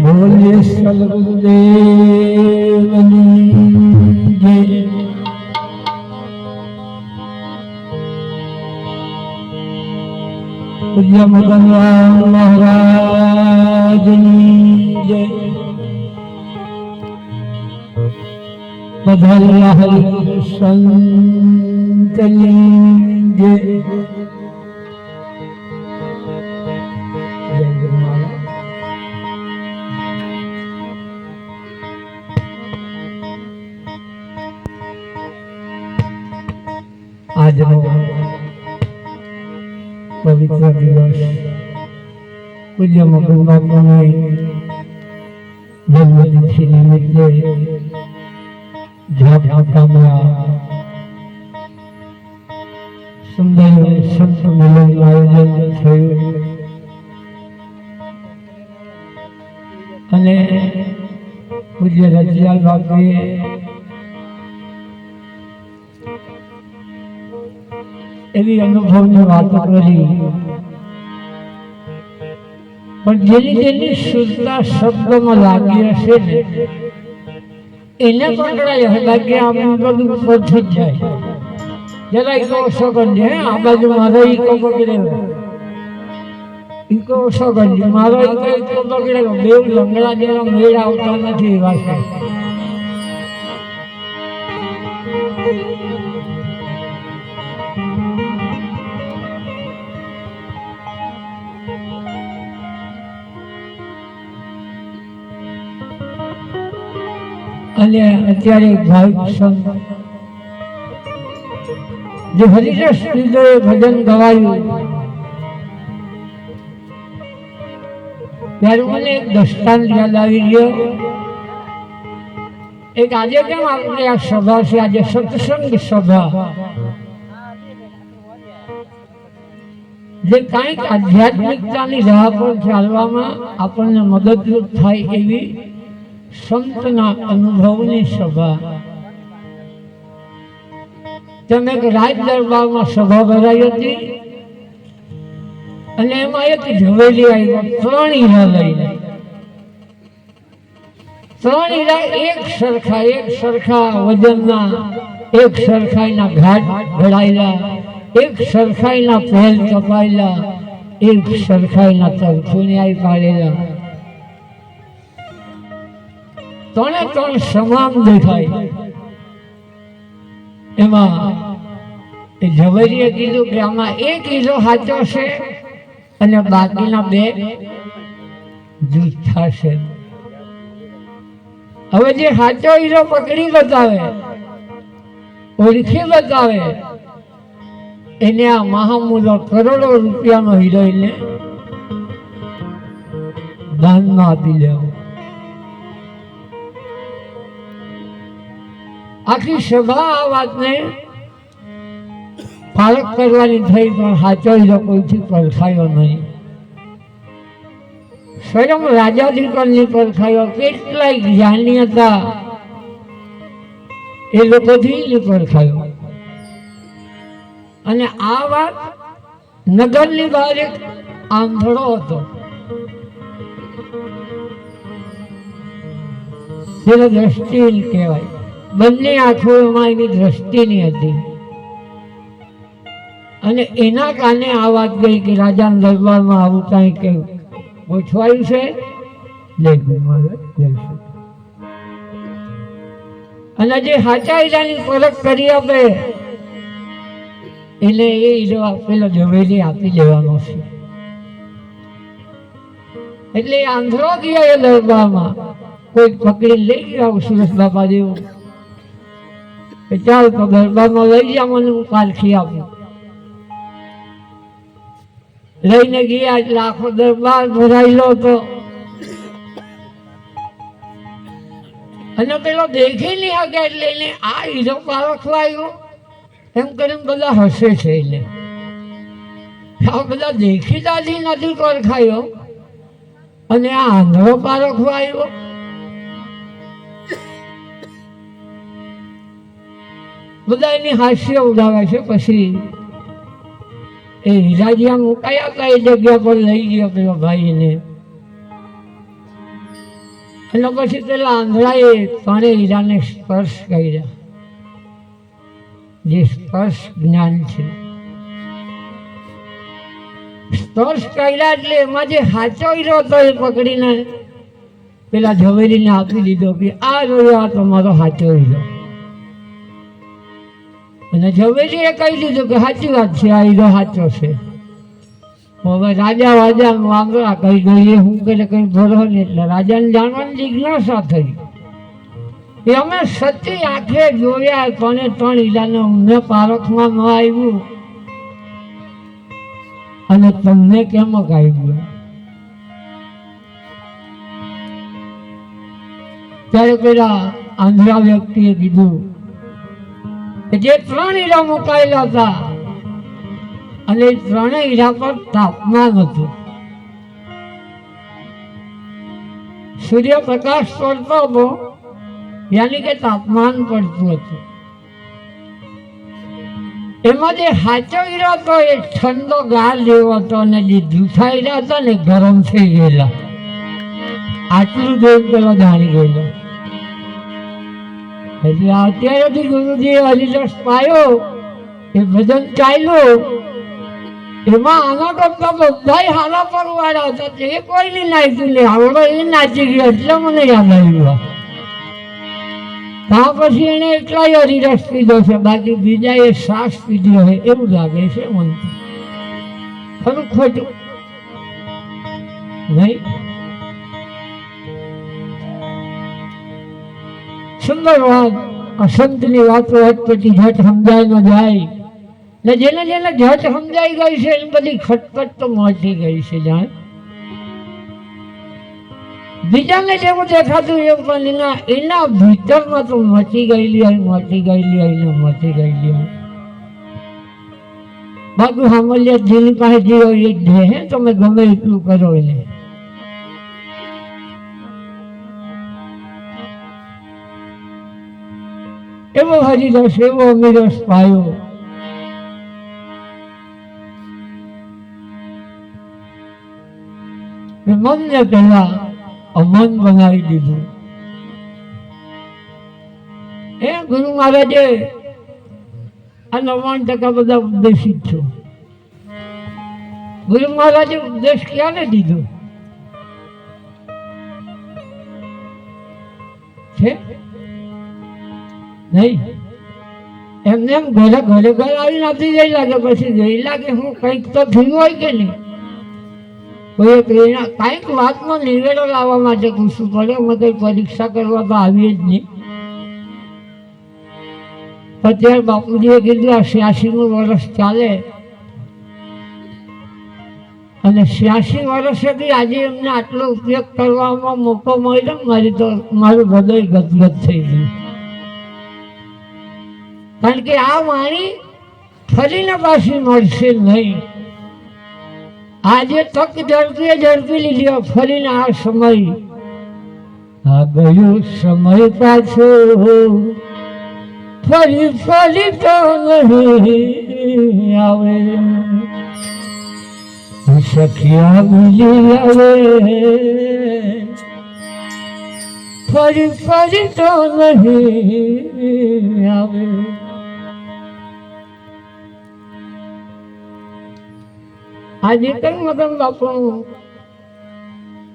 બોલે સદગુરુદેવની જય। પૂજ્ય મદનલાલ મહારાજની જય। બધા હરિ સંતની જય। આજનો પવિત્ર દિવસ પૂજ્ય મગન બાપુની જન્મતિથિ નિમિત્તે ઝાપટામાં સુંદર સંત મિલનનું આયોજન થયું અને પૂજ્ય રજલાલ બાપુએ એવી અનુભવની વાતો કરી, પણ જેની શુદ્ધતા શબ્દમાં લાગી હશે ને એને પકડાય લાગે આમ બધું પહોંચી જ જાય। જરા ઈકો સગંજ આ બાજુ મારો ઈકો પકડેલો, ઈકો સગંજ મારો ઈકો પકડેલો, બે લંગડા જેવા મેળ આવતા નથી એવા છે। અને અત્યારે ભાવિક સંત જે હરિરસ હૃદયે ભજન ગવાયું ત્યારે મને એક દ્રષ્ટાંત યાદ આવી ગયો। એક આજે કેમ આપણે આ સભા છે, આજે સત્સંગ સભા, જે કાંઈક આધ્યાત્મિકતાની રાહ પર ચાલવામાં આપણને મદદરૂપ થાય એવી સંતના અનુભવની સભા। તમે એક રાજ દરબારમાં સભા ભરાઈ હતી અને એમાં એક ઝવેરી આવ્યો 3 હીરા લઈને। 3 હીરા એક સરખા વજનના, એક સરખાઈના ઘાટ ઘડાયેલા, એક સરખાઈના પહેલ કપાયેલા, એક સરખાઈના તરફુનિયાઈ પાડેલા, 3 સમાન દેખાય। એમાં એ ઝવેરીએ કીધું કે આમાં 1 હીરો સાચો છે અને બાકીના 2 જૂઠા છે। હવે જે સાચો હીરો પકડી બતાવે, ઓળખી બતાવે, એને આ મહામૂલો કરોડો રૂપિયાનો હીરો એને દાનમાં આપી દેવો। આખી સભા આ વાતને પારખ કરવાની થઈ, પણ સાચો હીરો કોઈથી પરખાયો નહીં। સ્વયં રાજાધિકારની પરખાયો, કેટલાય જ્ઞાની હતા એ લોકોથી પરખાયો। અને આ વાત નગરની બહાર એક આંધળો હતો, જેને દ્રષ્ટિહીન કહેવાય। બંને આંખોમાં એની દ્રષ્ટિની હતી અને એના કાને આ વાત ગઈ કે રાજાના દરબારમાં આવું કાંઈ કે ગોઠવાયું છે, અને જે સાચા હીરાની પરખ કરી આપે એને એ હીરો પેલો ઝવેરી આપી દેવાનો છે। એટલે આંધળો ગયો એ દરબારમાં, કોઈ પકડી લઈ ગયા સુરેશ બાપા જેવું, ચાલ તો દરબારમાં લઈ જા, મને હું પારખી આપું। લઈને ગયા એટલે આખો દરબાર ભરાયેલો હતો અને પેલો દેખી નહીં શકે એટલે એને આ હીરો પારખવા આવ્યો એમ કરીને બધા હસે છે। એને આ બધા દેખીતાથી નથી પરખાયો અને આ આંધળો પારખવા આવ્યો। બધા એની હાસ્ય ઉડાવે છે। પછી એ હીરાજીયા મુકાયા હતા એ જગ્યા પર લઈ ગયો પેલો ભાઈને અને પછી પેલા આંધળાએ ત્રણે હીરાને સ્પર્શ કર્યા, જે સ્પર્શ જ્ઞાન છે. સ્પર્શ કર્યા એટલે એમાં જે સાચો હીરો હતો એ પકડીને પેલા ઝવેરીને આપી દીધો કે આ જોયો આ તમારો સાચો હીરો. અને ઝવેરીએ કહી દીધું કે સાચી વાત છે, આ હીરો સાચો છે. હવે રાજા વાજા વાંદરા કહી ગઈ હું કરે કઈ ભરો ને, એટલે રાજાને જાણવાની જિજ્ઞાસા થઈ. એ અમે સચ્ચી આંખે જોયા ત્રણ હીરાને અમને પારખમાં ન આવ્યું અને તમને કેમ આવ્યું? ત્યારે પેલા આંધળા વ્યક્તિએ કીધું કે જે 3 હીરા મુકાયેલા હતા અને એ 3 હીરા પર તાપમાન હતું. સૂર્યપ્રકાશ પડતો હતો, યાની કે તાપમાન પડતું હતું. એમાં જે સાચો હીરો હતો એ ઠંડો ગાળ જેવો હતો અને જે જૂઠા હીરા હતા ને ગરમ થઈ ગયેલા. આટલું જોઈ પેલો જાણી ગયેલો. એટલે અત્યારેથી ગુરુજીએ હરિરસ પાયો, એ ભજન ચાલ્યું. એમાં આના કરતા બધા હાલા પરવાળા હતા, એ કોઈની નાચી લે આવડો એ નાચી ગયો એટલે મને યાદ આવ્યું. ત્યાં પછી એને એટલા હરિરસ પીધો છે, બાકી બીજા એ શ્વાસ પીધો હોય એવું લાગે છે મને. ખરું ખોટું નહીં? સુંદર વાત. અસંતની વાતો અટપટી ઝટ સમજાય ન જાય ને જેને જેને ઝટ સમજાઈ ગઈ છે એની બધી ખટપટ તો મોટી ગઈ છે. જાણે બીજાને જેવું દેખાતું એવું પણ એના ભીતરમાં તો મચી ગયેલી હોય, મચી ગયેલી હોય ને મચી ગયેલી હોય. બાકી સામાન્ય જેની પાસે જે હોય એ જ હે, તમે ગમે એટલું કરો એને. એવો હરિરસ એવો અમીરસ પાયો. મનને પહેલા અમન બનાવી દીધું. એ ગુરુ મહારાજે આ 99% બધા ઉપદેશિત છો. ગુરુ મહારાજે ઉપદેશ ક્યારે દીધો છે? નહીં, એમને એમ ઘરે ઘરે ઘર આવી નથી ગઈ લાગે. પછી ગઈ લાગે હું કંઈક તો થયું હોય કે નહીં. કોઈ પ્રેરણા કાંઈક વાતમાં નિવેડો લાવવા માટે પૂછવું પડે. અમે કઈ પરીક્ષા કરવા તો આવીએ જ નહીં. અત્યારે બાપુજીએ કીધું આ 86મું વર્ષ ચાલે અને 86 વર્ષેથી આજે એમને આટલો ઉપયોગ કરવામાં મોકો મળ્યો. મારું હૃદય ગદગદ થઈ ગયું. કારણ કે આ વાણી ફરીને પાછી મળશે નહીં. આજે તક ઝડપી લીધી, ફરીને આ સમય આ ગયો સમય પાછો ફરી ફરી તો નહીં આવે. સખિયા મિલી આવે ફરી ફરી તો નહીં આવે. આજે કઈ મદન બાપુ